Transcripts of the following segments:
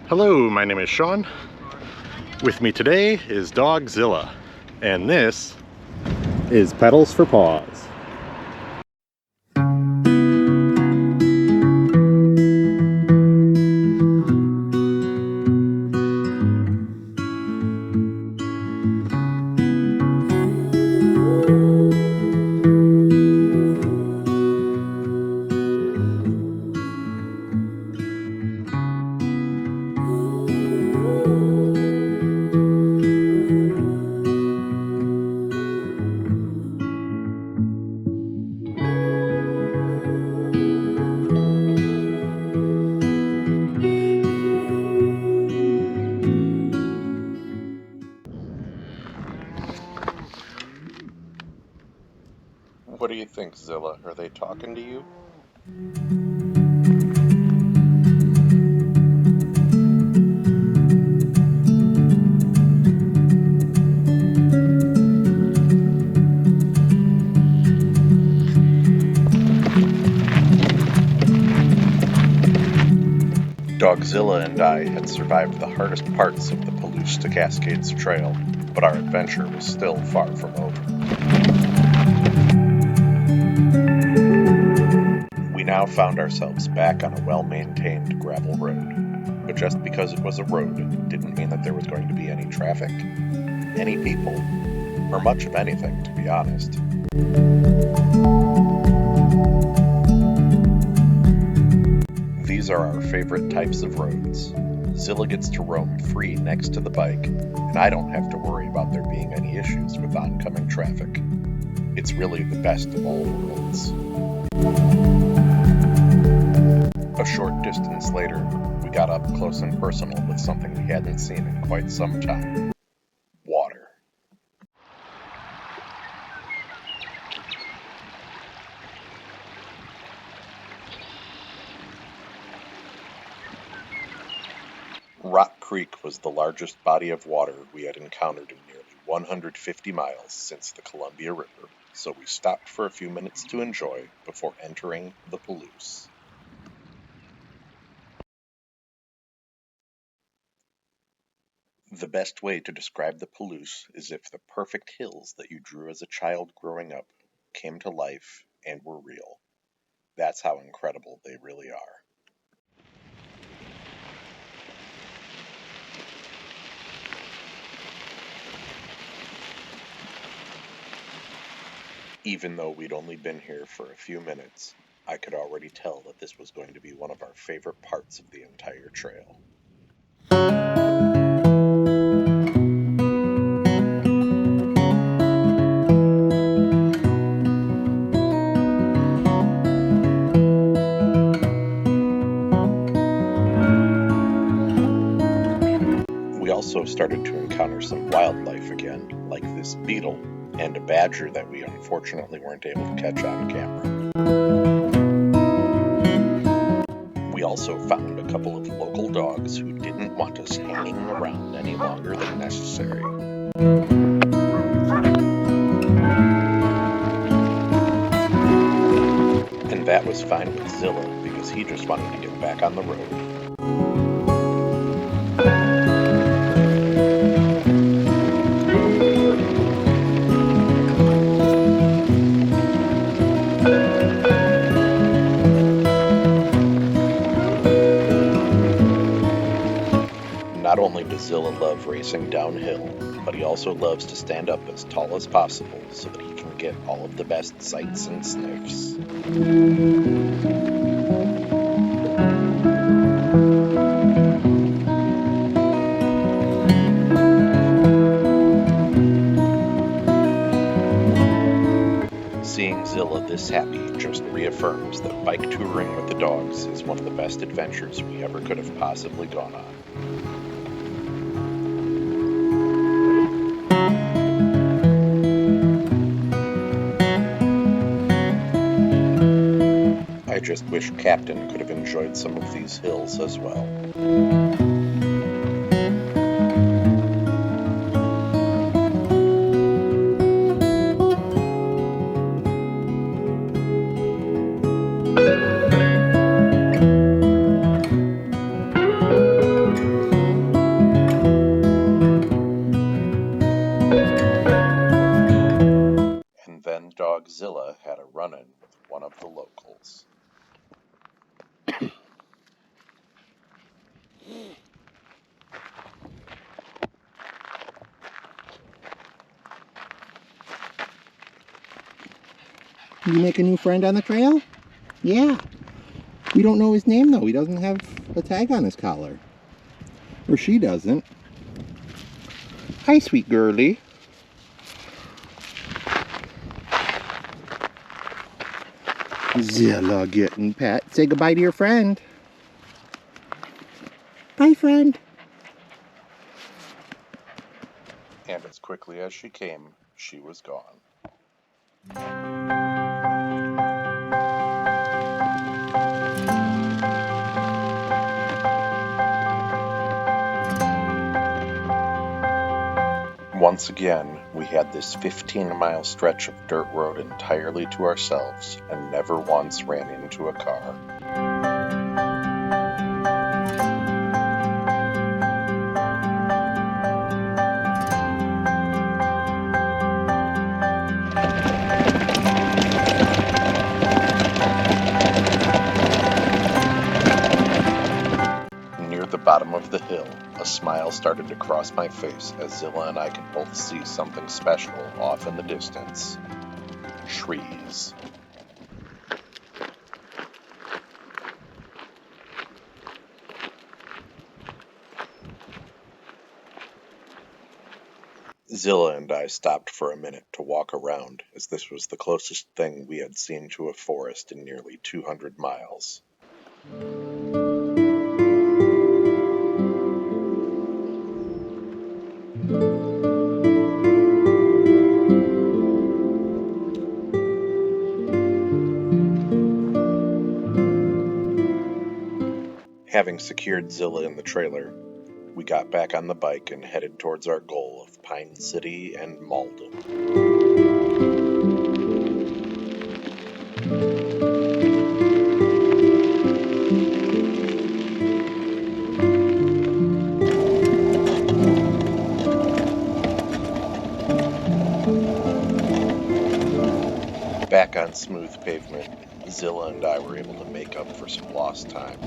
Hello, my name is Sean. With me today is Dogzilla, and this is Pedals4Paws. What do you think, Zilla? Are they talking to you? Dogzilla and I had survived the hardest parts of the Palouse to Cascades trail, but our adventure was still far from over. We now found ourselves back on a well-maintained gravel road, but just because it was a road didn't mean that there was going to be any traffic, any people, or much of anything, to be honest. These are our favorite types of roads. Zilla gets to roam free next to the bike, and I don't have to worry about there being any issues with oncoming traffic. It's really the best of all worlds. A short distance later, we got up close and personal with something we hadn't seen in quite some time. Water. Rock Creek was the largest body of water we had encountered in nearly 150 miles since the Columbia River, so we stopped for a few minutes to enjoy before entering the Palouse. The best way to describe the Palouse is if the perfect hills that you drew as a child growing up came to life and were real. That's how incredible they really are. Even though we'd only been here for a few minutes, I could already tell that this was going to be one of our favorite parts of the entire trail. We also started to encounter some wildlife again, like this beetle and a badger that we unfortunately weren't able to catch on camera. We also found a couple of local dogs who didn't want us hanging around any longer than necessary. And that was fine with Zilla because he just wanted to get back on the road. Not only does Zilla love racing downhill, but he also loves to stand up as tall as possible so that he can get all of the best sights and sniffs. Seeing Zilla this happy just reaffirms that bike touring with the dogs is one of the best adventures we ever could have possibly gone on. I just wish Captain could have enjoyed some of these hills as well. run-in with one of the locals. You make a new friend on the trail? Yeah. We don't know his name though. He doesn't have a tag on his collar. Or she doesn't. Hi, sweet girlie. Zilla getting pet. Say goodbye to your friend. Bye, friend. And as quickly as she came, she was gone. Once again, we had this 15-mile stretch of dirt road entirely to ourselves and never once ran into a car. Near the bottom of the hill, a smile started to cross my face as Zilla and I could both see something special off in the distance. Trees. Zilla and I stopped for a minute to walk around, as this was the closest thing we had seen to a forest in nearly 200 miles. Having secured Zilla in the trailer, we got back on the bike and headed towards our goal of Pine City and Malden. Back on smooth pavement, Zilla and I were able to make up for some lost time.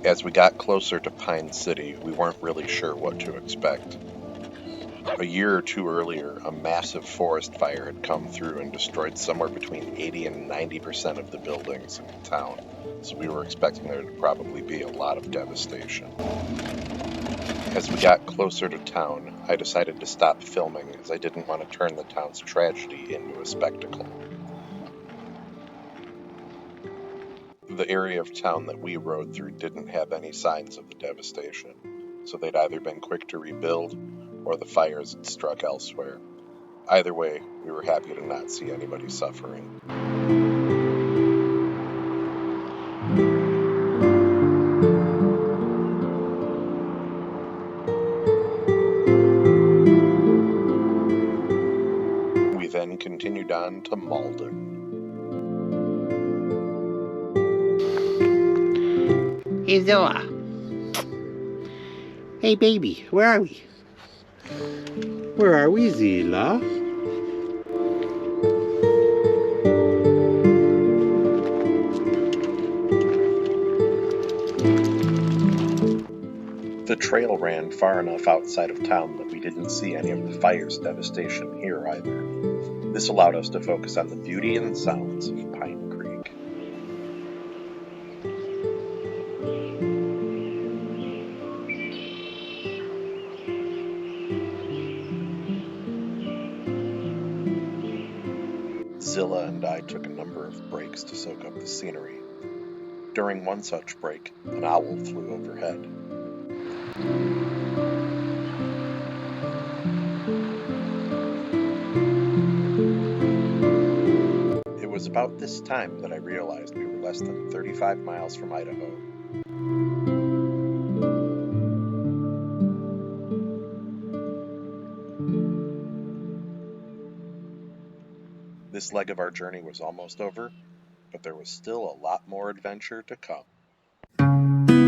As we got closer to Pine City, we weren't really sure what to expect. A year or two earlier, a massive forest fire had come through and destroyed somewhere between 80 and 90% of the buildings in the town, so we were expecting there to probably be a lot of devastation. As we got closer to town, I decided to stop filming as I didn't want to turn the town's tragedy into a spectacle. The area of town that we rode through didn't have any signs of the devastation, so they'd either been quick to rebuild or the fires had struck elsewhere. Either way, we were happy to not see anybody suffering. We then continued on to Malden. Hey, Zilla. Hey, baby. Where are we? Where are we, Zilla? The trail ran far enough outside of town that we didn't see any of the fire's devastation here either. This allowed us to focus on the beauty and sounds of Pine Creek. Zilla and I took a number of breaks to soak up the scenery. During one such break, an owl flew overhead. It was about this time that I realized we were less than 35 miles from Idaho. This leg of our journey was almost over but there was still a lot more adventure to come.